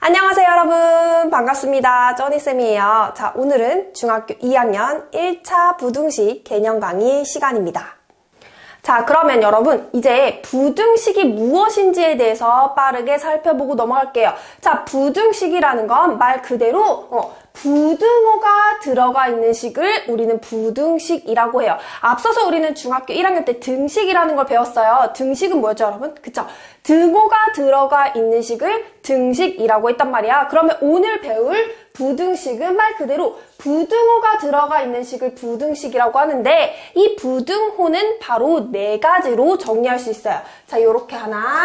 안녕하세요 여러분, 반갑습니다. 쩌니쌤이에요. 자, 오늘은 중학교 2학년 1차 부등식 개념 강의 시간입니다. 자, 그러면 여러분 이제 부등식이 무엇인지에 대해서 빠르게 살펴보고 넘어갈게요. 자, 부등식이라는 건 말 그대로 부등호가 들어가 있는 식을 우리는 부등식이라고 해요. 앞서서 우리는 중학교 1학년 때 등식이라는 걸 배웠어요. 등식은 뭐였죠, 여러분? 그쵸? 등호가 들어가 있는 식을 등식이라고 했단 말이야. 그러면 오늘 배울 부등식은 말 그대로 부등호가 들어가 있는 식을 부등식이라고 하는데, 이 부등호는 바로 네 가지로 정리할 수 있어요. 자, 요렇게 하나,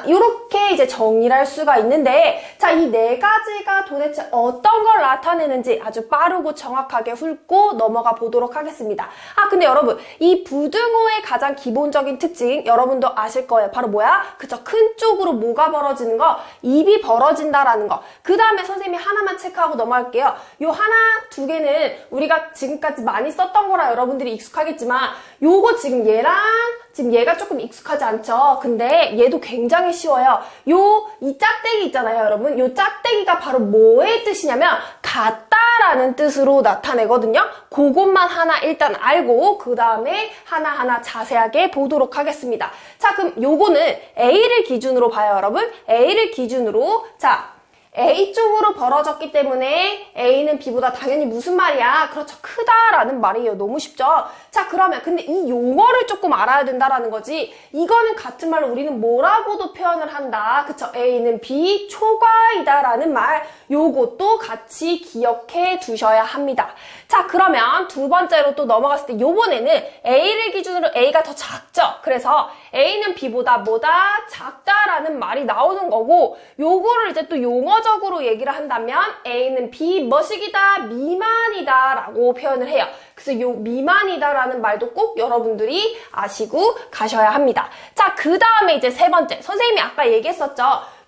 이렇게 이제 정리를 할 수가 있는데, 자, 이 네 가지가 도대체 어떤 걸 나타내는지 아주 빠르고 정확하게 훑고 넘어가 보도록 하겠습니다. 근데 여러분, 이 부등호의 가장 기본적인 특징 여러분도 아실 거예요. 바로 뭐야? 그쵸? 큰 쪽으로 뭐가 벌어지는 거? 입이 벌어진다라는 거. 그 다음에 선생님이 하나만 체크하고 넘어갈게요. 요 하나, 두 개는 우리가 지금까지 많이 썼던 거라 여러분들이 익숙하겠지만, 요거 지금 얘가 조금 익숙하지 않죠? 근데 얘도 굉장히 쉬워요. 이 짝대기 있잖아요, 여러분. 요 짝대기가 바로 뭐의 뜻이냐면 같다라는 뜻으로 나타내거든요. 그것만 하나 일단 알고 그 다음에 하나하나 자세하게 보도록 하겠습니다. 자, 그럼 요거는 A를 기준으로 봐요, 여러분. A를 기준으로, 자, A 쪽으로 벌어졌기 때문에 A는 B보다 당연히 무슨 말이야? 그렇죠. 크다라는 말이에요. 너무 쉽죠? 자, 그러면 근데 이 용어를 조금 알아야 된다라는 거지. 이거는 같은 말로 우리는 뭐라고도 표현을 한다. 그쵸? A는 B 초과이다라는 말. 요것도 같이 기억해 두셔야 합니다. 자, 그러면 두 번째로 또 넘어갔을 때 요번에는 A를 기준으로 A가 더 작죠? 그래서 A는 B보다 뭐다? 작다라는 말이 나오는 거고, 요거를 이제 또 용어적으로 얘기를 한다면 A는 B 뭐시기다? 미만이다 라고 표현을 해요. 그래서 요 미만이다라는 말도 꼭 여러분들이 아시고 가셔야 합니다. 자, 그 다음에 이제 세 번째. 선생님이 아까 얘기했었죠?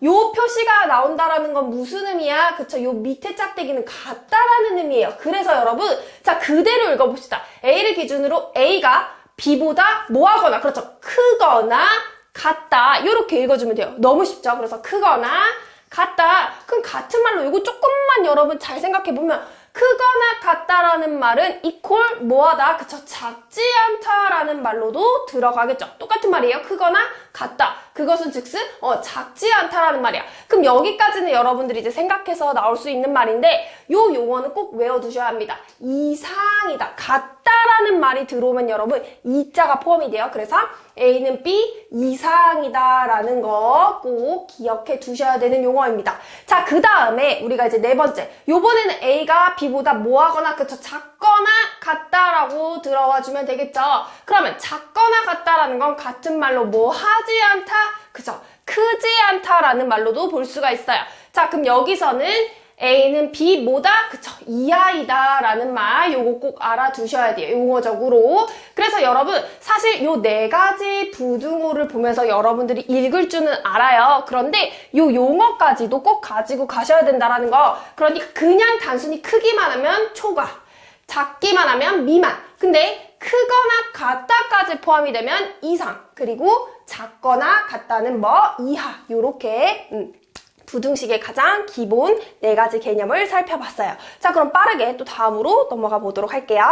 요 표시가 나온다라는 건 무슨 의미야? 그쵸? 요 밑에 짝대기는 같다라는 의미예요. 그래서 여러분, 자, 그대로 읽어봅시다. A를 기준으로 A가 B보다 뭐하거나, 그렇죠? 크거나 같다. 이렇게 읽어주면 돼요. 너무 쉽죠? 그래서 크거나 같다. 그럼 같은 말로 이거 조금만 여러분 잘 생각해보면 크거나 같다라는 말은 이퀄 뭐하다? 그쵸? 작지 않다라는 말로도 들어가겠죠. 똑같은 말이에요. 크거나 같다. 그것은 즉슨 작지 않다라는 말이야. 그럼 여기까지는 여러분들이 이제 생각해서 나올 수 있는 말인데, 요 용어는 꼭 외워두셔야 합니다. 이상이다. 같다라는 말이 들어오면 여러분 이자가 포함이 돼요. 그래서 A는 B 이상이다 라는 거 꼭 기억해 두셔야 되는 용어입니다. 자, 그 다음에 우리가 이제 네 번째, 요번에는 A가 B보다 뭐하거나, 그쵸? 작거나 같다라고 들어와 주면 되겠죠. 그러면 작거나 같다라는 건 같은 말로 뭐 하지 않다, 그쵸? 크지 않다라는 말로도 볼 수가 있어요. 자, 그럼 여기서는 A는 B 뭐다? 그쵸? 이하이다 라는 말 요거 꼭 알아두셔야 돼요. 용어적으로. 그래서 여러분 사실 요 네 가지 부등호를 보면서 여러분들이 읽을 줄은 알아요. 그런데 요 용어까지도 꼭 가지고 가셔야 된다라는 거. 그러니까 그냥 단순히 크기만 하면 초과, 작기만 하면 미만. 근데 크거나 같다까지 포함이 되면 이상, 그리고 작거나 같다는 뭐 이하. 요렇게 부등식의 가장 기본 네 가지 개념을 살펴봤어요. 자, 그럼 빠르게 또 다음으로 넘어가 보도록 할게요.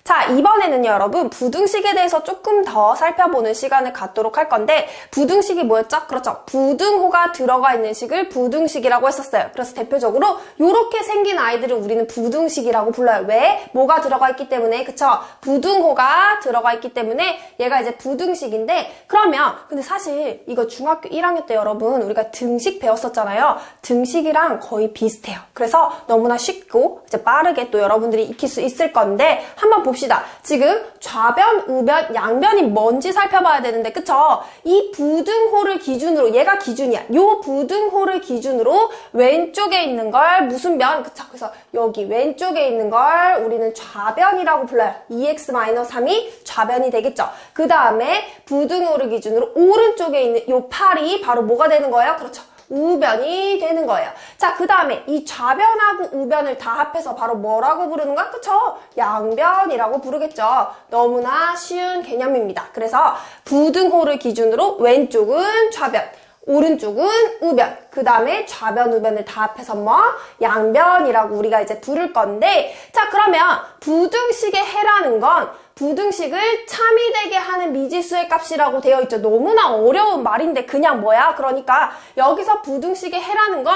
자, 이번에는요, 여러분, 부등식에 대해서 조금 더 살펴보는 시간을 갖도록 할 건데, 부등식이 뭐였죠? 그렇죠. 부등호가 들어가 있는 식을 부등식이라고 했었어요. 그래서 대표적으로 이렇게 생긴 아이들을 우리는 부등식이라고 불러요. 왜? 뭐가 들어가 있기 때문에, 그쵸? 부등호가 들어가 있기 때문에 얘가 이제 부등식인데, 그러면 근데 사실 이거 중학교 1학년 때 여러분 우리가 등식 배웠었잖아요. 등식이랑 거의 비슷해요. 그래서 너무나 쉽고 이제 빠르게 또 여러분들이 익힐 수 있을 건데, 한번 봅시다. 지금 좌변, 우변, 양변이 뭔지 살펴봐야 되는데, 그쵸? 이 부등호를 기준으로, 얘가 기준이야. 요 부등호를 기준으로 왼쪽에 있는 걸 무슨 변? 그쵸? 그래서 여기 왼쪽에 있는 걸 우리는 좌변이라고 불러요. 2x-3이 좌변이 되겠죠? 그 다음에 부등호를 기준으로 오른쪽에 있는 요 8이 바로 뭐가 되는 거예요? 그렇죠. 우변이 되는 거예요. 자, 그 다음에 이 좌변하고 우변을 다 합해서 바로 뭐라고 부르는 거야? 그쵸? 양변이라고 부르겠죠. 너무나 쉬운 개념입니다. 그래서 부등호를 기준으로 왼쪽은 좌변, 오른쪽은 우변, 그 다음에 좌변, 우변을 다 합해서 뭐? 양변이라고 우리가 이제 부를 건데, 자, 그러면 부등식의 해라는 건 부등식을 참이 되게 하는 미지수의 값이라고 되어 있죠. 너무나 어려운 말인데 그냥 뭐야? 그러니까 여기서 부등식의 해라는 건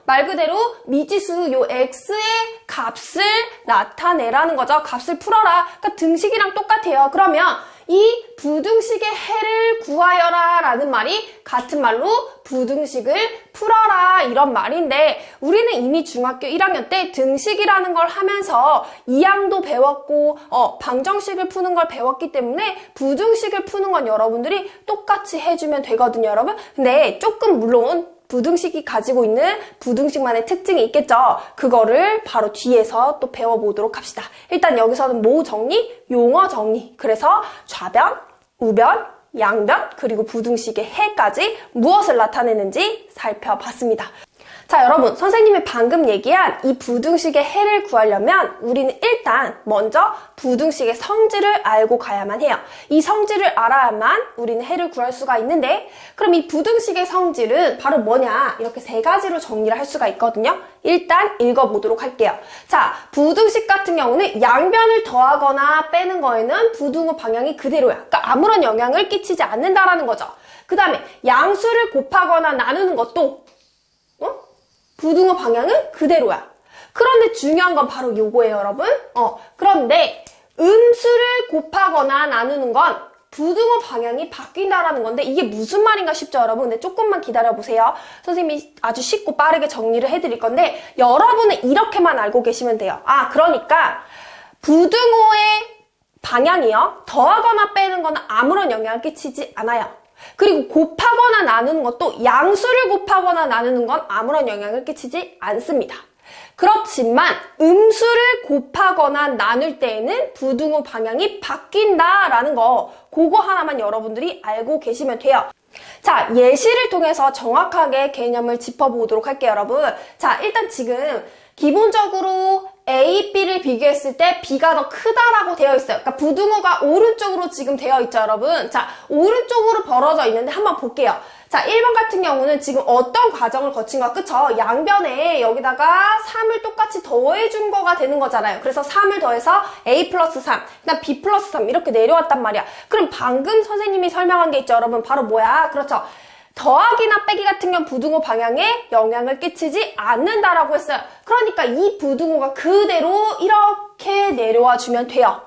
말 그대로 미지수 요 x의 값을 나타내라는 거죠. 값을 풀어라. 그러니까 등식이랑 똑같아요. 그러면 이 부등식의 해를 구하여라 라는 말이 같은 말로 부등식을 풀어라 이런 말인데, 우리는 이미 중학교 1학년 때 등식이라는 걸 하면서 이항도 배웠고 방정식을 푸는 걸 배웠기 때문에 부등식을 푸는 건 여러분들이 똑같이 해주면 되거든요, 여러분. 근데 조금 물론 부등식이 가지고 있는 부등식만의 특징이 있겠죠. 그거를 바로 뒤에서 또 배워보도록 합시다. 일단 여기서는 뭐 정리? 용어 정리. 그래서 좌변, 우변, 양변, 그리고 부등식의 해까지 무엇을 나타내는지 살펴봤습니다. 자, 여러분, 선생님이 방금 얘기한 이 부등식의 해를 구하려면 우리는 일단 먼저 부등식의 성질을 알고 가야만 해요. 이 성질을 알아야만 우리는 해를 구할 수가 있는데, 그럼 이 부등식의 성질은 바로 뭐냐? 이렇게 세 가지로 정리를 할 수가 있거든요. 일단 읽어보도록 할게요. 자, 부등식 같은 경우는 양변을 더하거나 빼는 거에는 부등호 방향이 그대로야. 그러니까 아무런 영향을 끼치지 않는다라는 거죠. 그 다음에 양수를 곱하거나 나누는 것도 부등호 방향은 그대로야. 그런데 중요한 건 바로 요거예요, 여러분. 그런데 음수를 곱하거나 나누는 건 부등호 방향이 바뀐다라는 건데, 이게 무슨 말인가 싶죠, 여러분? 근데 조금만 기다려보세요. 선생님이 아주 쉽고 빠르게 정리를 해드릴 건데, 여러분은 이렇게만 알고 계시면 돼요. 그러니까 부등호의 방향이요, 더하거나 빼는 건 아무런 영향을 끼치지 않아요. 그리고 곱하거나 나누는 것도 양수를 곱하거나 나누는 건 아무런 영향을 끼치지 않습니다. 그렇지만 음수를 곱하거나 나눌 때에는 부등호 방향이 바뀐다라는 거, 그거 하나만 여러분들이 알고 계시면 돼요. 자, 예시를 통해서 정확하게 개념을 짚어보도록 할게요, 여러분. 자, 일단 지금 기본적으로 A, B를 비교했을 때 B가 더 크다라고 되어 있어요. 그러니까 부등호가 오른쪽으로 지금 되어 있죠, 여러분. 자, 오른쪽으로 벌어져 있는데 한번 볼게요. 자, 1번 같은 경우는 지금 어떤 과정을 거친 거야, 그쵸? 양변에 여기다가 3을 똑같이 더해준 거가 되는 거잖아요. 그래서 3을 더해서 A 플러스 3, 그다음 B 플러스 3 이렇게 내려왔단 말이야. 그럼 방금 선생님이 설명한 게 있죠, 여러분. 바로 뭐야? 그렇죠. 더하기나 빼기 같은 경우 부등호 방향에 영향을 끼치지 않는다라고 했어요. 그러니까 이 부등호가 그대로 이렇게 내려와 주면 돼요.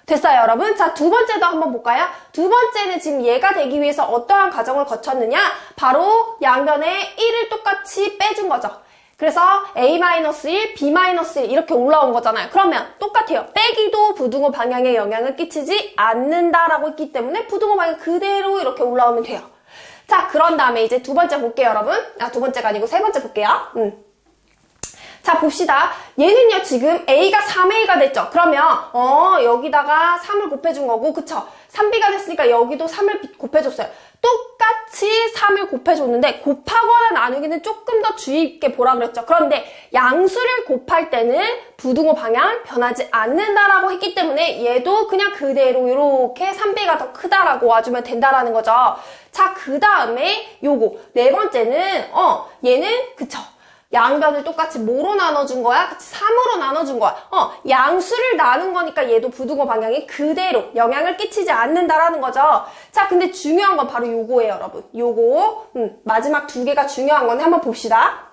됐어요, 여러분? 자, 두 번째도 한번 볼까요? 두 번째는 지금 얘가 되기 위해서 어떠한 과정을 거쳤느냐? 바로 양변에 1을 똑같이 빼준 거죠. 그래서 A-1, B-1 이렇게 올라온 거잖아요. 그러면 똑같아요. 빼기도 부등호 방향에 영향을 끼치지 않는다라고 했기 때문에 부등호 방향 그대로 이렇게 올라오면 돼요. 자, 그런 다음에 이제 두 번째 볼게요, 여러분. 두 번째가 아니고 세 번째 볼게요. 자, 봅시다. 얘는요, 지금 A가 3A가 됐죠? 그러면, 여기다가 3을 곱해준 거고, 그쵸? 3B가 됐으니까 여기도 3을 곱해줬어요. 똑같이 3을 곱해줬는데, 곱하거나 나누기는 조금 더 주의 있게 보라 그랬죠? 그런데 양수를 곱할 때는 부등호 방향 변하지 않는다라고 했기 때문에 얘도 그냥 그대로 이렇게 3B가 더 크다라고 와주면 된다라는 거죠. 자, 그 다음에 요거, 네 번째는, 얘는, 그쵸? 양변을 똑같이 뭐로 나눠준 거야? 그치, 3으로 나눠준 거야. 양수를 나눈 거니까 얘도 부등호 방향이 그대로 영향을 끼치지 않는다라는 거죠. 자, 근데 중요한 건 바로 요거예요, 여러분. 요거, 마지막 두 개가 중요한 건데 한번 봅시다.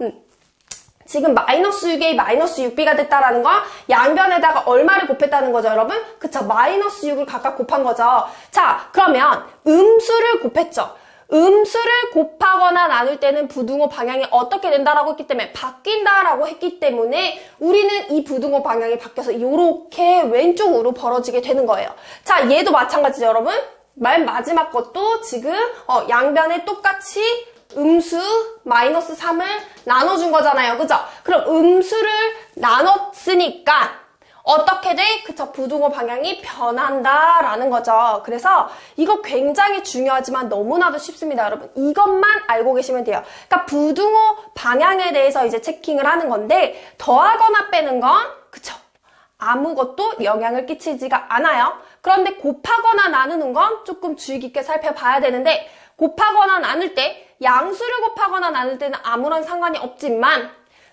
지금 마이너스 6A, 마이너스 6B가 됐다라는 건 양변에다가 얼마를 곱했다는 거죠, 여러분? 그쵸, 마이너스 6을 각각 곱한 거죠. 자, 그러면 음수를 곱했죠. 음수를 곱하거나 나눌 때는 부등호 방향이 어떻게 된다라고 했기 때문에 바뀐다라고 했기 때문에 우리는 이 부등호 방향이 바뀌어서 이렇게 왼쪽으로 벌어지게 되는 거예요. 자, 얘도 마찬가지죠, 여러분. 맨 마지막 것도 지금 양변에 똑같이 음수 마이너스 3을 나눠준 거잖아요. 그죠? 그럼 음수를 나눴으니까 어떻게 돼? 그쵸, 부등호 방향이 변한다라는 거죠. 그래서 이거 굉장히 중요하지만 너무나도 쉽습니다, 여러분. 이것만 알고 계시면 돼요. 그러니까 부등호 방향에 대해서 이제 체킹을 하는 건데, 더하거나 빼는 건 그쵸, 아무것도 영향을 끼치지가 않아요. 그런데 곱하거나 나누는 건 조금 주의 깊게 살펴봐야 되는데, 곱하거나 나눌 때, 양수를 곱하거나 나눌 때는 아무런 상관이 없지만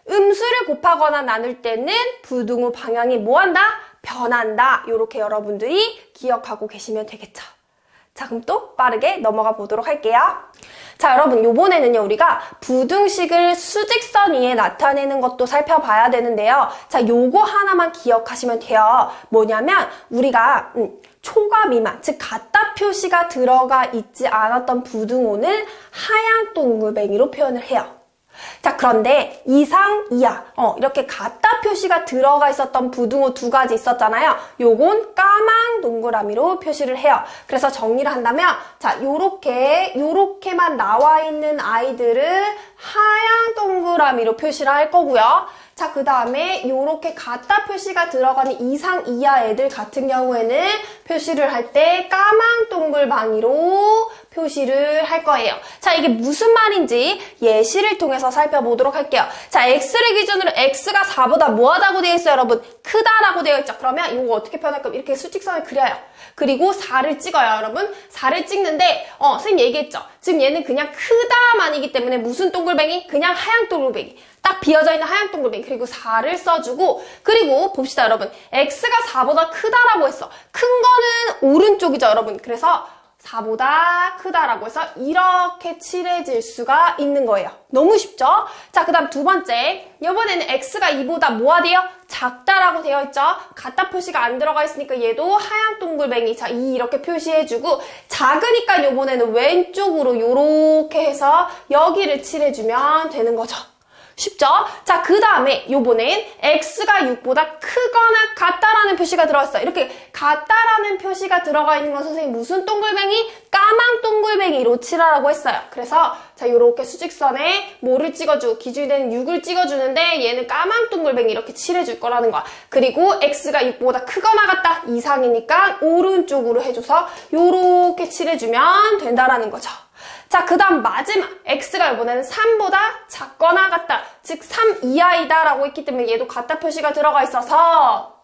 음수를 곱하거나 나눌 때는 부등호 방향이 뭐한다? 변한다. 이렇게 여러분들이 기억하고 계시면 되겠죠. 자, 그럼 또 빠르게 넘어가 보도록 할게요. 자, 여러분, 요번에는요, 우리가 부등식을 수직선 위에 나타내는 것도 살펴봐야 되는데요. 자, 요거 하나만 기억하시면 돼요. 뭐냐면, 우리가, 초과 미만, 즉, 같다 표시가 들어가 있지 않았던 부등호는 하얀 동글뱅이로 표현을 해요. 자, 그런데 이상, 이하, 이렇게 같다 표시가 들어가 있었던 부등호 두 가지 있었잖아요. 요건 까만 동그라미로 표시를 해요. 그래서 정리를 한다면, 자, 요렇게만 나와 있는 아이들을 하얀 동그라미로 표시를 할 거고요. 자, 그 다음에 요렇게 같다 표시가 들어가는 이상, 이하 애들 같은 경우에는 표시를 할 때 까만 동글방이로 표시를 할 거예요. 자, 이게 무슨 말인지 예시를 통해서 살펴보도록 할게요. 자, x를 기준으로 x가 4보다 뭐하다고 되어 있어요, 여러분? 크다라고 되어 있죠. 그러면 이거 어떻게 표현할 거면 이렇게 수직선을 그려요. 그리고 4를 찍어요, 여러분. 4를 찍는데, 선생님 얘기했죠. 지금 얘는 그냥 크다만이기 때문에 무슨 동글뱅이? 그냥 하얀 동글뱅이. 딱 비어져 있는 하얀 동글뱅이. 그리고 4를 써주고, 그리고 봅시다, 여러분. x가 4보다 크다라고 했어. 큰 거는 오른쪽이죠, 여러분. 그래서 4보다 크다라고 해서 이렇게 칠해질 수가 있는 거예요. 너무 쉽죠? 자, 그 다음 두 번째. 이번에는 x가 2보다 뭐가 돼요? 작다라고 되어 있죠? 같다 표시가 안 들어가 있으니까 얘도 하얀 동글뱅이. 자, 2 이렇게 표시해주고, 작으니까 이번에는 왼쪽으로 이렇게 해서 여기를 칠해주면 되는 거죠. 쉽죠? 자, 그 다음에 요번엔 x가 6보다 크거나 같다라는 표시가 들어있어요. 이렇게 같다라는 표시가 들어가 있는 건 선생님 무슨 동글뱅이? 까만 동글뱅이로 칠하라고 했어요. 그래서 자, 요렇게 수직선에 뭐를 찍어주고 기준이 되는 6을 찍어주는데 얘는 까만 동글뱅이 이렇게 칠해줄 거라는 거야. 그리고 x가 6보다 크거나 같다 이상이니까 오른쪽으로 해줘서 요렇게 칠해주면 된다라는 거죠. 자, 그 다음 마지막 x가 이번에는 3보다 작거나 같다, 즉 3 이하이다 라고 했기 때문에 얘도 같다 표시가 들어가 있어서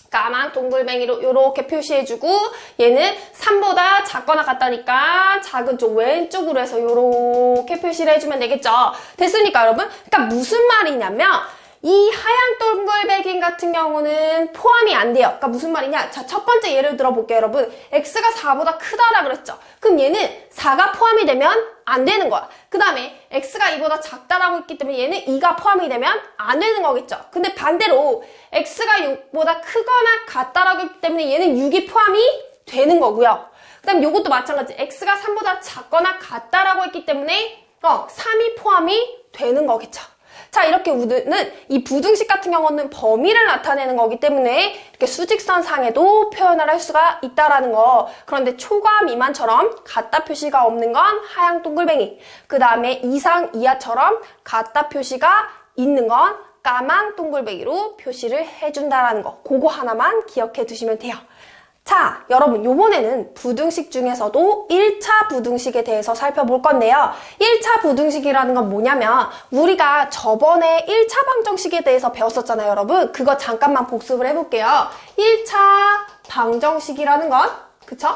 까만 동글뱅이로 이렇게 표시해주고, 얘는 3보다 작거나 같다니까 작은 쪽 왼쪽으로 해서 이렇게 표시를 해주면 되겠죠. 됐습니까, 여러분? 그러니까 무슨 말이냐면 이 하얀 동글뱅이 같은 경우는 포함이 안 돼요. 그러니까 무슨 말이냐? 자, 첫 번째 예를 들어볼게요, 여러분. x가 4보다 크다라 그랬죠. 그럼 얘는 4가 포함이 되면 안 되는 거야. 그 다음에 x가 2보다 작다라고 했기 때문에 얘는 2가 포함이 되면 안 되는 거겠죠. 근데 반대로 x가 6보다 크거나 같다라고 했기 때문에 얘는 6이 포함이 되는 거고요. 그 다음 요것도 마찬가지. x가 3보다 작거나 같다라고 했기 때문에 3이 포함이 되는 거겠죠. 자, 이렇게 우리는 이 부등식 같은 경우는 범위를 나타내는 거기 때문에 이렇게 수직선 상에도 표현을 할 수가 있다라는 거. 그런데 초과 미만처럼 같다 표시가 없는 건 하얀 동글뱅이. 그 다음에 이상, 이하처럼 같다 표시가 있는 건 까만 동글뱅이로 표시를 해준다라는 거. 그거 하나만 기억해 두시면 돼요. 자, 여러분, 요번에는 부등식 중에서도 1차 부등식에 대해서 살펴볼 건데요. 1차 부등식이라는 건 뭐냐면 우리가 저번에 1차 방정식에 대해서 배웠었잖아요, 여러분. 그거 잠깐만 복습을 해볼게요. 1차 방정식이라는 건, 그쵸?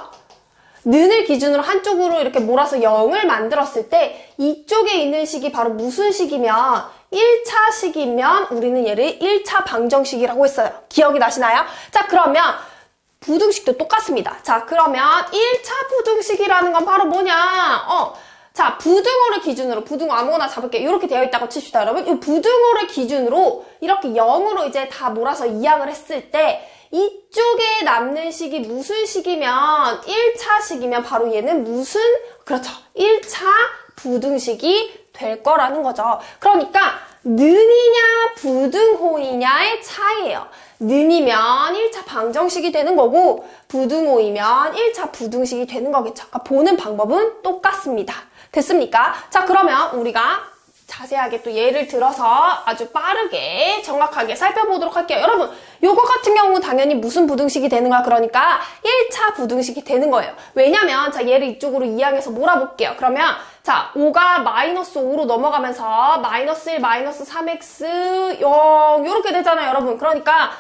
는을 기준으로 한쪽으로 이렇게 몰아서 0을 만들었을 때 이쪽에 있는 식이 바로 무슨 식이면 1차 식이면 우리는 얘를 1차 방정식이라고 했어요. 기억이 나시나요? 자, 그러면 부등식도 똑같습니다. 자, 그러면 1차 부등식이라는 건 바로 뭐냐? 자, 부등호를 기준으로, 부등호 아무거나 잡을게요. 이렇게 되어 있다고 칩시다, 여러분. 이 부등호를 기준으로 이렇게 0으로 이제 다 몰아서 이항을 했을 때 이쪽에 남는 식이 무슨 식이면 1차 식이면 바로 얘는 무슨, 그렇죠. 1차 부등식이 될 거라는 거죠. 그러니까 는이냐 부등호이냐의 차이예요. 는이면 1차 방정식이 되는 거고 부등호이면 1차 부등식이 되는 거겠죠. 그러니까 보는 방법은 똑같습니다. 됐습니까? 자, 그러면 우리가 자세하게 또 예를 들어서 아주 빠르게 정확하게 살펴보도록 할게요. 여러분, 요거 같은 경우 당연히 무슨 부등식이 되는 거야? 그러니까 1차 부등식이 되는 거예요. 왜냐면 자, 얘를 이쪽으로 이항해서 몰아볼게요. 그러면 자, 5가 마이너스 5로 넘어가면서 마이너스 1, 마이너스 3x, 0 이렇게 되잖아요, 여러분. 그러니까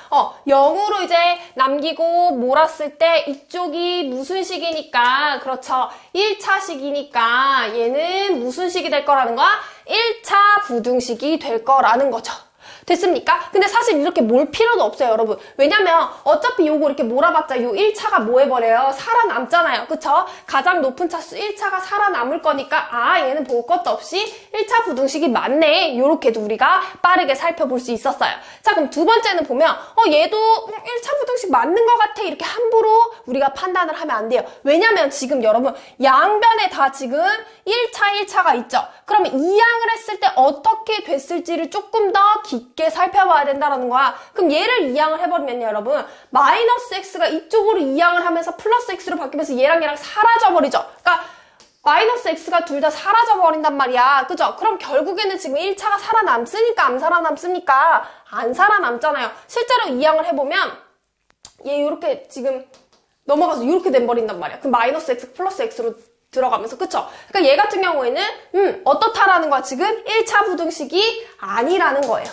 0으로 이제 남기고 몰았을 때 이쪽이 무슨 식이니까 그렇죠. 1차 식이니까 얘는 무슨 식이 될 거라는 거야? 1차 부등식이 될 거라는 거죠. 됐습니까? 근데 사실 이렇게 몰 필요도 없어요, 여러분. 왜냐면 어차피 요거 이렇게 몰아봤자 요 1차가 뭐 해버려요? 살아남잖아요. 그쵸? 가장 높은 차수 1차가 살아남을 거니까 얘는 볼 것도 없이 1차 부등식이 맞네. 요렇게도 우리가 빠르게 살펴볼 수 있었어요. 자, 그럼 두 번째는 보면 얘도 1차 부등식 맞는 것 같아. 이렇게 함부로 우리가 판단을 하면 안 돼요. 왜냐면 지금 여러분 양변에 다 지금 1차가 있죠. 그러면 이항을 했을 때 어떻게 됐을지를 조금 더 깊게 살펴봐야 된다는 거야. 그럼 얘를 이항을 해버리면요, 여러분. 마이너스 x가 이쪽으로 이항을 하면서 플러스 x로 바뀌면서 얘랑 사라져버리죠. 그러니까 마이너스 x가 둘 다 사라져버린단 말이야. 그죠? 그럼 결국에는 지금 1차가 살아남습니까? 안 살아남습니까? 안 살아남잖아요. 실제로 이항을 해보면 얘 이렇게 지금 넘어가서 이렇게 돼버린단 말이야. 그럼 마이너스 x 플러스 x로 들어가면서, 그쵸? 그러니까 얘 같은 경우에는 어떻다라는 거야? 지금 1차 부등식이 아니라는 거예요.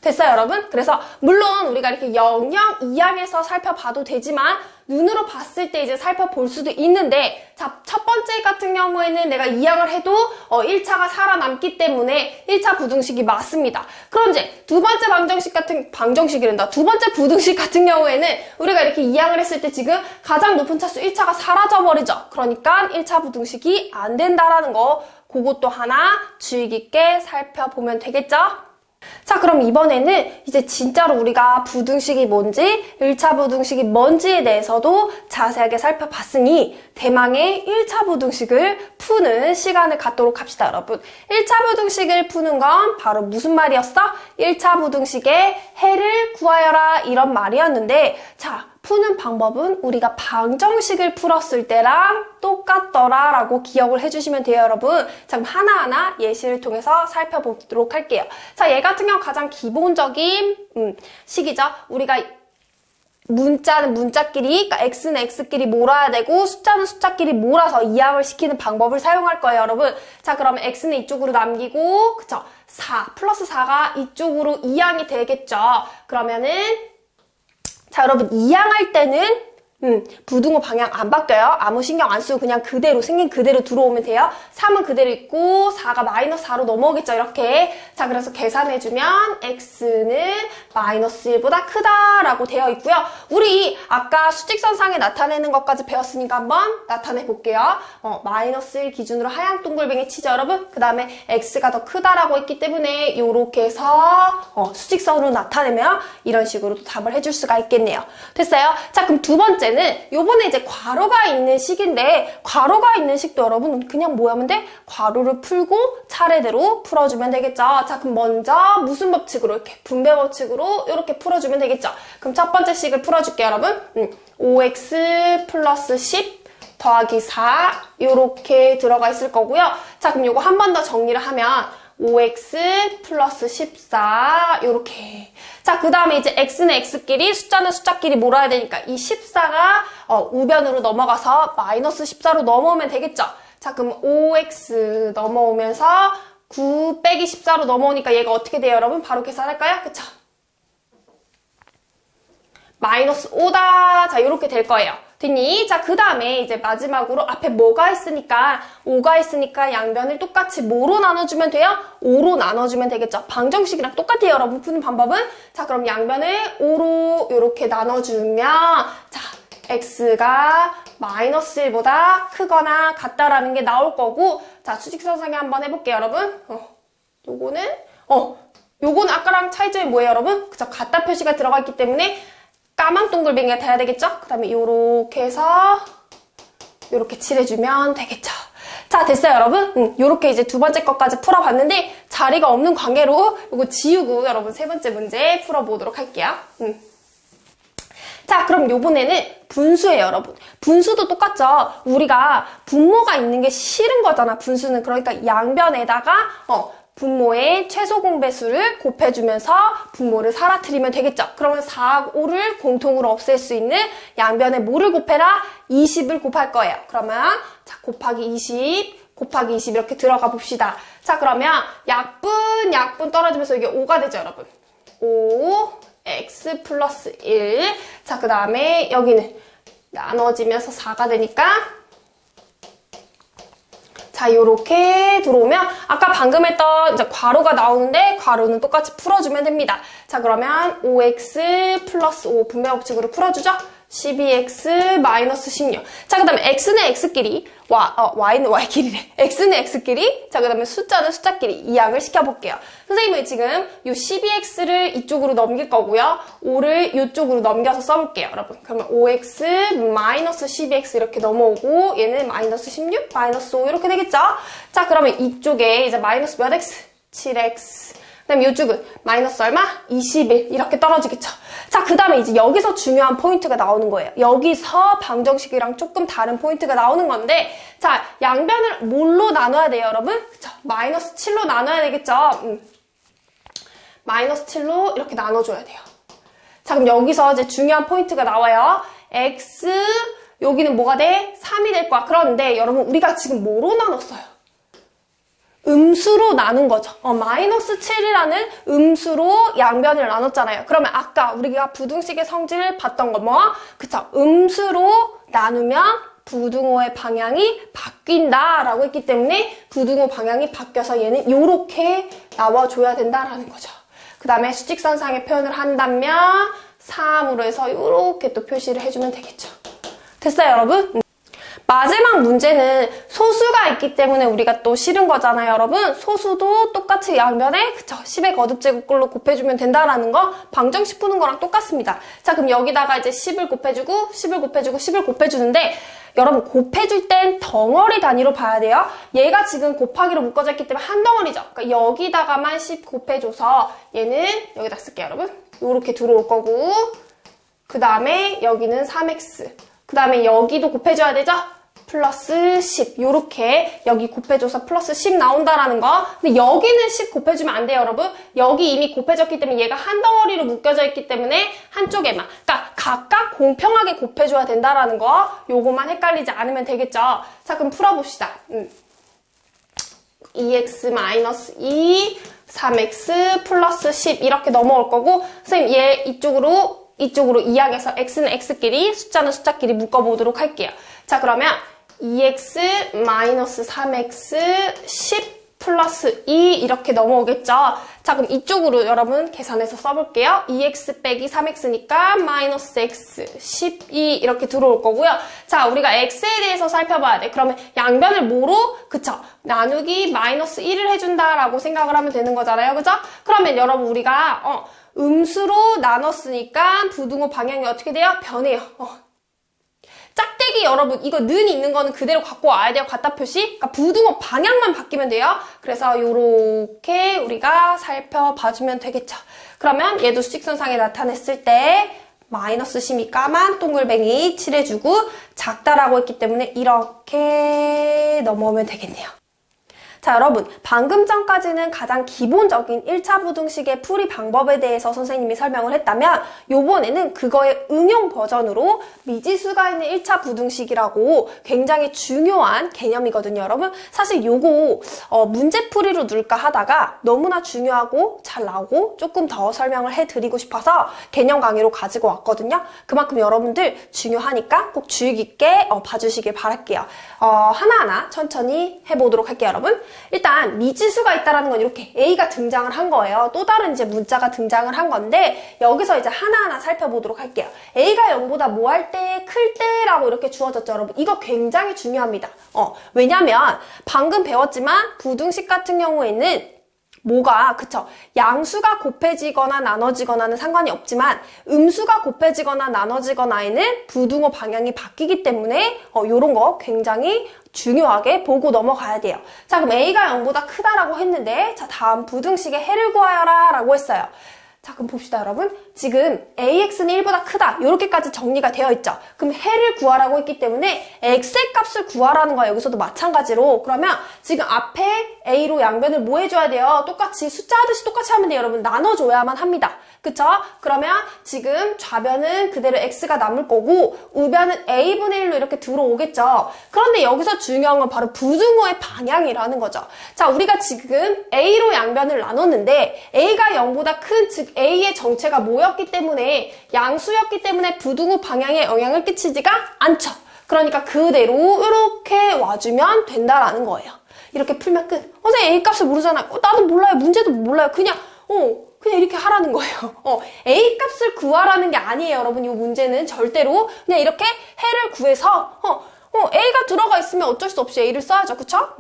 됐어요, 여러분? 그래서 물론 우리가 이렇게 0, 0, 2항에서 살펴봐도 되지만 눈으로 봤을 때 이제 살펴볼 수도 있는데, 자, 첫 번째 같은 경우에는 내가 2항을 해도 1차가 살아남기 때문에 1차 부등식이 맞습니다. 그럼 이제 두 번째 두 번째 부등식 같은 경우에는 우리가 이렇게 2항을 했을 때 지금 가장 높은 차수 1차가 사라져버리죠. 그러니까 1차 부등식이 안 된다라는 거, 그것도 하나 주의 깊게 살펴보면 되겠죠? 자, 그럼 이번에는 이제 진짜로 우리가 부등식이 뭔지, 1차 부등식이 뭔지에 대해서도 자세하게 살펴봤으니 대망의 1차 부등식을 푸는 시간을 갖도록 합시다, 여러분. 1차 부등식을 푸는 건 바로 무슨 말이었어? 1차 부등식의 해를 구하여라, 이런 말이었는데, 자, 푸는 방법은 우리가 방정식을 풀었을 때랑 똑같더라 라고 기억을 해주시면 돼요, 여러분. 자, 그럼 하나하나 예시를 통해서 살펴보도록 할게요. 자, 얘 같은 경우 가장 기본적인 식이죠. 우리가 문자는 문자끼리, 그러니까 x는 x끼리 몰아야 되고 숫자는 숫자끼리 몰아서 이항을 시키는 방법을 사용할 거예요, 여러분. 자, 그러면 x는 이쪽으로 남기고, 그쵸? 4 플러스 4가 이쪽으로 이항이 되겠죠. 그러면은 자, 여러분 이항할 때는 부등호 방향 안 바뀌어요. 아무 신경 안 쓰고 그냥 그대로 생긴 그대로 들어오면 돼요. 3은 그대로 있고 4가 마이너스 4로 넘어오겠죠, 이렇게. 자, 그래서 계산해주면 x는 마이너스 1보다 크다라고 되어 있고요. 우리 아까 수직선상에 나타내는 것까지 배웠으니까 한번 나타내 볼게요. 마이너스 1 기준으로 하얀 동글뱅이 치죠, 여러분. 그 다음에 x가 더 크다라고 했기 때문에 이렇게 해서 수직선으로 나타내면 이런 식으로 또 답을 해줄 수가 있겠네요. 됐어요? 자, 그럼 두 번째 요번에 이제 괄호가 있는 식인데, 괄호가 있는 식도 여러분 그냥 뭐 하면 돼? 괄호를 풀고 차례대로 풀어주면 되겠죠. 자, 그럼 먼저 무슨 법칙으로? 이렇게 분배 법칙으로 이렇게 풀어주면 되겠죠. 그럼 첫 번째 식을 풀어줄게요, 여러분. 5x 플러스 10 더하기 4 이렇게 들어가 있을 거고요. 자, 그럼 요거 한 번 더 정리를 하면 5x 플러스 14 요렇게. 자, 그 다음에 이제 x는 x끼리 숫자는 숫자끼리 몰아야 되니까 이 14가 우변으로 넘어가서 마이너스 14로 넘어오면 되겠죠. 자, 그럼 5x 넘어오면서 9 빼기 14로 넘어오니까 얘가 어떻게 돼요, 여러분? 바로 계산할까요? 그쵸? 마이너스 5다. 자, 요렇게 될 거예요. 됐니? 자, 그 다음에 이제 마지막으로 앞에 뭐가 있으니까 5가 있으니까 양변을 똑같이 뭐로 나눠주면 돼요? 5로 나눠주면 되겠죠. 방정식이랑 똑같아요, 여러분. 푸는 방법은. 자, 그럼 양변을 5로 이렇게 나눠주면 자, x가 마이너스 1보다 크거나 같다라는 게 나올 거고, 자, 수직선상에 한번 해볼게요, 여러분. 요거는 아까랑 차이점이 뭐예요, 여러분? 그쵸? 같다 표시가 들어가 있기 때문에 까만 동글뱅이가 돼야 되겠죠? 그 다음에 요렇게 해서 요렇게 칠해주면 되겠죠. 자, 됐어요, 여러분? 요렇게 이제 두 번째 것까지 풀어봤는데 자리가 없는 관계로 요거 지우고 여러분 세 번째 문제 풀어보도록 할게요. 자, 그럼 요번에는 분수예요, 여러분. 분수도 똑같죠? 우리가 분모가 있는 게 싫은 거잖아, 분수는. 그러니까 양변에다가 분모의 최소 공배수를 곱해주면서 분모를 사라뜨리면 되겠죠. 그러면 4, 5를 공통으로 없앨 수 있는 양변에 뭐를 곱해라? 20을 곱할 거예요. 그러면 자, 곱하기 20 곱하기 20 이렇게 들어가 봅시다. 자, 그러면 약분 떨어지면서 이게 5가 되죠, 여러분. 5x 플러스 1. 자, 그 다음에 여기는 나눠지면서 4가 되니까 자, 요렇게 들어오면 아까 방금 했던 이제 괄호가 나오는데 괄호는 똑같이 풀어주면 됩니다. 자, 그러면 5x 플러스 5 분배 법칙으로 풀어주죠. 12x 마이너스 16. 자, 그 다음에 x는 x끼리, y는 y끼리래. x는 x끼리, 자, 그 다음에 숫자는 숫자끼리 이항을 시켜볼게요. 선생님은 지금 요 12x를 이쪽으로 넘길 거고요. 5를 이쪽으로 넘겨서 써볼게요, 여러분. 그러면 5x 마이너스 12x 이렇게 넘어오고, 얘는 마이너스 16, 마이너스 5 이렇게 되겠죠? 자, 그러면 이쪽에 이제 마이너스 몇 x? 7x. 그 다음에 이쪽은 마이너스 얼마? 21 이렇게 떨어지겠죠. 자, 그 다음에 이제 여기서 중요한 포인트가 나오는 거예요. 여기서 방정식이랑 조금 다른 포인트가 나오는 건데, 자, 양변을 뭘로 나눠야 돼요, 여러분? 그쵸? 마이너스 7로 나눠야 되겠죠? 마이너스 7로 이렇게 나눠줘야 돼요. 자, 그럼 여기서 이제 중요한 포인트가 나와요. x, 여기는 뭐가 돼? 3이 될 거야. 그런데 여러분, 우리가 지금 뭐로 나눴어요? 음수로 나눈 거죠. 마이너스 7이라는 음수로 양변을 나눴잖아요. 그러면 아까 우리가 부등식의 성질을 봤던 거 뭐? 그쵸? 음수로 나누면 부등호의 방향이 바뀐다라고 했기 때문에 부등호 방향이 바뀌어서 얘는 요렇게 나와줘야 된다라는 거죠. 그 다음에 수직선상의 표현을 한다면 3으로 해서 요렇게 또 표시를 해주면 되겠죠. 됐어요, 여러분? 마지막 문제는 소수가 있기 때문에 우리가 또 싫은 거잖아요, 여러분. 소수도 똑같이 양변에 그쵸 10의 거듭제곱꼴로 곱해주면 된다라는 거 방정식 푸는 거랑 똑같습니다. 자, 그럼 여기다가 이제 10을 곱해주고 10을 곱해주고 10을 곱해주는데 여러분 곱해줄 땐 덩어리 단위로 봐야 돼요. 얘가 지금 곱하기로 묶어져 있기 때문에 한 덩어리죠. 그러니까 여기다가만 10 곱해줘서 얘는 여기다 쓸게요, 여러분. 요렇게 들어올 거고 그 다음에 여기는 3x 그 다음에 여기도 곱해줘야 되죠? 플러스 10 요렇게 여기 곱해줘서 플러스 10 나온다라는 거. 근데 여기는 10 곱해주면 안 돼요, 여러분. 여기 이미 곱해졌기 때문에 얘가 한 덩어리로 묶여져 있기 때문에 한쪽에만 그러니까 각각 공평하게 곱해줘야 된다라는 거. 요거만 헷갈리지 않으면 되겠죠. 자, 그럼 풀어봅시다. 2x-2 3x 플러스 10 이렇게 넘어올 거고 선생님 얘 이쪽으로 이항해서 x는 x끼리 숫자는 숫자끼리 묶어보도록 할게요. 자, 그러면 2x 마이너스 3x 10 플러스 2 이렇게 넘어오겠죠. 자, 그럼 이쪽으로 여러분 계산해서 써볼게요. 2x 빼기 3x니까 마이너스 x 12 이렇게 들어올 거고요. 자, 우리가 x에 대해서 살펴봐야 돼. 그러면 양변을 뭐로? 그쵸? 나누기 마이너스 1을 해준다라고 생각을 하면 되는 거잖아요. 그죠? 그러면 여러분 우리가 음수로 나눴으니까 부등호 방향이 어떻게 돼요? 변해요. 짝대기 여러분 이거 는이 있는 거는 그대로 갖고 와야 돼요. 갖다 표시. 그러니까 부등호 방향만 바뀌면 돼요. 그래서 요렇게 우리가 살펴봐주면 되겠죠. 그러면 얘도 수직선상에 나타냈을 때 마이너스 12 까만 동글뱅이 칠해주고 작다라고 했기 때문에 이렇게 넘어오면 되겠네요. 자, 여러분 방금 전까지는 가장 기본적인 1차 부등식의 풀이 방법에 대해서 선생님이 설명을 했다면 요번에는 그거의 응용 버전으로 미지수가 있는 1차 부등식이라고 굉장히 중요한 개념이거든요, 여러분. 사실 요거 문제풀이로 넣을까 하다가 너무나 중요하고 잘 나오고 조금 더 설명을 해드리고 싶어서 개념 강의로 가지고 왔거든요. 그만큼 여러분들 중요하니까 꼭 주의 깊게 봐주시길 바랄게요. 하나하나 천천히 해보도록 할게요, 여러분. 일단 미지수가 있다라는 건 이렇게 A가 등장을 한 거예요. 또 다른 이제 문자가 등장을 한 건데 여기서 이제 하나하나 살펴보도록 할게요. A가 0보다 뭐 할 때, 클 때라고 이렇게 주어졌죠, 여러분. 이거 굉장히 중요합니다. 왜냐면 방금 배웠지만 부등식 같은 경우에는 뭐가 그쵸 양수가 곱해지거나 나눠지거나는 상관이 없지만 음수가 곱해지거나 나눠지거나에는 부등호 방향이 바뀌기 때문에 요런 거 굉장히 중요하게 보고 넘어가야 돼요. 자, 그럼 A가 0보다 크다라고 했는데 자, 다음 부등식의 해를 구하여라 라고 했어요. 자, 그럼 봅시다, 여러분. 지금 AX는 1보다 크다. 이렇게까지 정리가 되어 있죠. 그럼 해를 구하라고 했기 때문에 X의 값을 구하라는 거예요. 여기서도 마찬가지로. 그러면 지금 앞에 A로 양변을 뭐 해줘야 돼요? 똑같이 숫자 하듯이 똑같이 하면 돼요, 여러분. 나눠줘야만 합니다. 그쵸? 그러면 지금 좌변은 그대로 x가 남을 거고 우변은 a분의 1로 이렇게 들어오겠죠. 그런데 여기서 중요한 건 바로 부등호의 방향이라는 거죠. 자, 우리가 지금 a로 양변을 나눴는데 a가 0보다 큰, 즉 a의 정체가 뭐였기 때문에 양수였기 때문에 부등호 방향에 영향을 끼치지가 않죠. 그러니까 그대로 이렇게 와주면 된다라는 거예요. 이렇게 풀면 끝. 선생님 A 값을 모르잖아요. 나도 몰라요. 문제도 몰라요. 그냥 이렇게 하라는 거예요. A 값을 구하라는 게 아니에요, 여러분. 이 문제는 절대로 그냥 이렇게 해를 구해서 A가 들어가 있으면 어쩔 수 없이 A를 써야죠. 그쵸?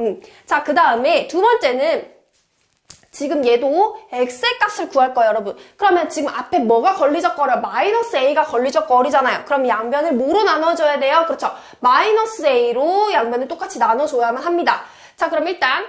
자, 그 다음에 두 번째는 지금 얘도 x의 값을 구할 거예요, 여러분. 그러면 지금 앞에 뭐가 걸리적거려? 마이너스 a가 걸리적거리잖아요. 그럼 양변을 뭐로 나눠줘야 돼요? 그렇죠. 마이너스 a로 양변을 똑같이 나눠줘야만 합니다. 자, 그럼 일단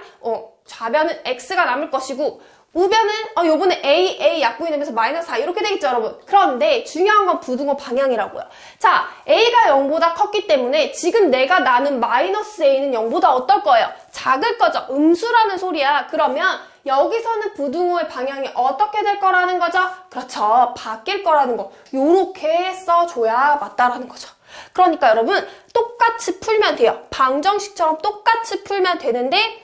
좌변은 x가 남을 것이고 우변은 요번에 a 약분이 되면서 마이너스 4 이렇게 되겠죠, 여러분. 그런데 중요한 건 부등호 방향이라고요. 자, a가 0보다 컸기 때문에 지금 내가 나눈 마이너스 a는 0보다 어떨 거예요? 작을 거죠. 음수라는 소리야. 그러면 여기서는 부등호의 방향이 어떻게 될 거라는 거죠? 그렇죠. 바뀔 거라는 거. 요렇게 써줘야 맞다라는 거죠. 그러니까 여러분 똑같이 풀면 돼요. 방정식처럼 똑같이 풀면 되는데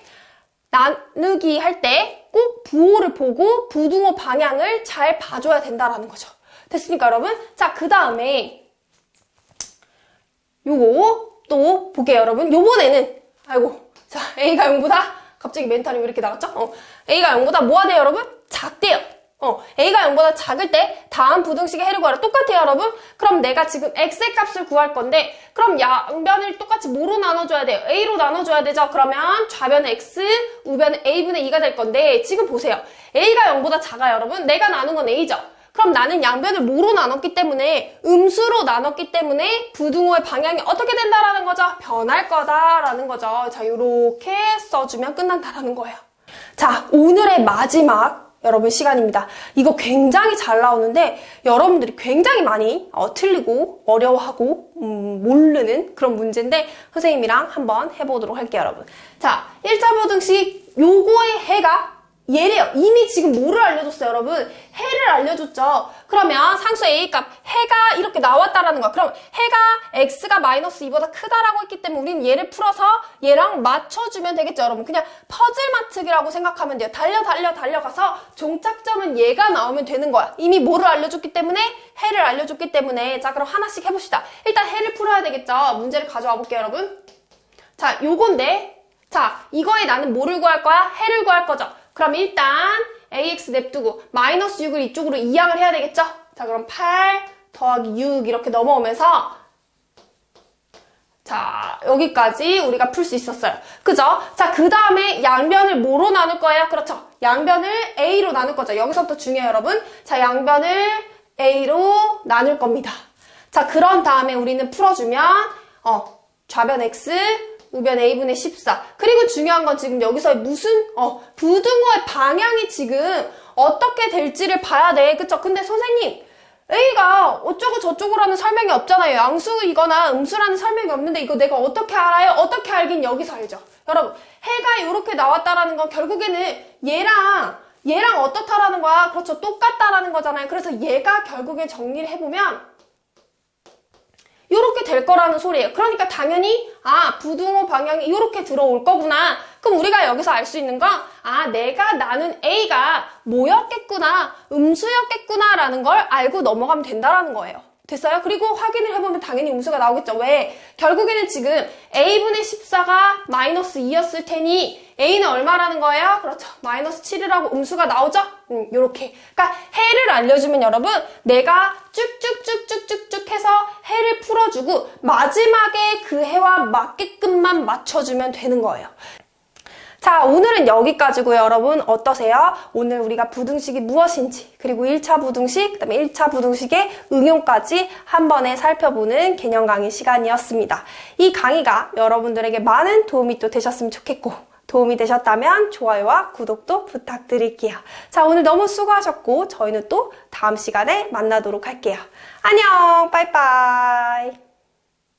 나누기 할 때 꼭 부호를 보고 부등호 방향을 잘 봐줘야 된다라는 거죠. 됐습니까, 여러분? 자, 그 다음에 요거 또 볼게요, 여러분. 요번에는 자, A가 0보다 갑자기 멘탈이 왜 이렇게 나갔죠? A가 0보다 뭐가 돼요, 여러분? 작대요. A가 0보다 작을 때 다음 부등식의 해를 구하라. 똑같아요, 여러분. 그럼 내가 지금 x의 값을 구할 건데 그럼 양변을 똑같이 뭐로 나눠줘야 돼요? a로 나눠줘야 되죠. 그러면 좌변은 x, 우변은 a분의 2가 될 건데 지금 보세요. a가 0보다 작아요, 여러분. 내가 나눈 건 a죠. 그럼 나는 양변을 뭐로 나눴기 때문에 음수로 나눴기 때문에 부등호의 방향이 어떻게 된다라는 거죠? 변할 거다라는 거죠. 자, 요렇게 써주면 끝난다라는 거예요. 자, 오늘의 마지막 여러분 시간입니다. 이거 굉장히 잘 나오는데 여러분들이 굉장히 많이 틀리고 어려워하고 모르는 그런 문제인데 선생님이랑 한번 해보도록 할게요, 여러분. 자, 1차 부등식 요거의 해가 얘래요. 이미 지금 뭐를 알려줬어요, 여러분? 해를 알려줬죠. 그러면 상수 A값 해가 이렇게 나왔다라는 거야. 그럼 해가 x가 마이너스 2보다 크다라고 했기 때문에 우리는 얘를 풀어서 얘랑 맞춰주면 되겠죠, 여러분. 그냥 퍼즐 맞추기라고 생각하면 돼요. 달려가서 종착점은 얘가 나오면 되는 거야. 이미 뭐를 알려줬기 때문에 해를 알려줬기 때문에. 자, 그럼 하나씩 해봅시다. 일단 해를 풀어야 되겠죠. 문제를 가져와 볼게요, 여러분. 자, 요건데 자, 이거에 나는 뭐를 구할 거야? 해를 구할 거죠. 그럼 일단 ax 냅두고 마이너스 6을 이쪽으로 이항을 해야 되겠죠? 자, 그럼 8 더하기 6 이렇게 넘어오면서 자, 여기까지 우리가 풀 수 있었어요. 그죠? 자, 그 다음에 양변을 뭐로 나눌 거예요? 그렇죠. 양변을 a로 나눌 거죠. 여기서부터 중요해요, 여러분. 자, 양변을 a로 나눌 겁니다. 자, 그런 다음에 우리는 풀어주면 좌변 x 우변 a분의 14. 그리고 중요한 건 지금 여기서 무슨 부등호의 방향이 지금 어떻게 될지를 봐야 돼. 그쵸? 근데 선생님 a가 어쩌고 저쩌고라는 설명이 없잖아요. 양수이거나 음수라는 설명이 없는데 이거 내가 어떻게 알아요? 어떻게 알긴 여기서 알죠. 여러분 해가 이렇게 나왔다라는 건 결국에는 얘랑 어떻다라는 거야. 그렇죠. 똑같다라는 거잖아요. 그래서 얘가 결국에 정리를 해보면 요렇게 될 거라는 소리예요. 그러니까 당연히 부등호 방향이 이렇게 들어올 거구나. 그럼 우리가 여기서 알 수 있는 건 내가 나눈 A가 뭐였겠구나, 음수였겠구나 라는 걸 알고 넘어가면 된다라는 거예요. 됐어요? 그리고 확인을 해보면 당연히 음수가 나오겠죠. 왜? 결국에는 지금 A분의 14가 마이너스 2였을 테니 A는 얼마라는 거예요? 그렇죠. 마이너스 7이라고 음수가 나오죠? 요렇게. 그러니까 해를 알려주면 여러분 내가 쭉쭉쭉쭉쭉쭉 해서 해를 풀어주고 마지막에 그 해와 맞게끔만 맞춰주면 되는 거예요. 자, 오늘은 여기까지고요. 여러분 어떠세요? 오늘 우리가 부등식이 무엇인지 그리고 1차 부등식, 그다음에 1차 부등식의 응용까지 한 번에 살펴보는 개념 강의 시간이었습니다. 이 강의가 여러분들에게 많은 도움이 또 되셨으면 좋겠고 도움이 되셨다면 좋아요와 구독도 부탁드릴게요. 자, 오늘 너무 수고하셨고 저희는 또 다음 시간에 만나도록 할게요. 안녕, 빠이빠이.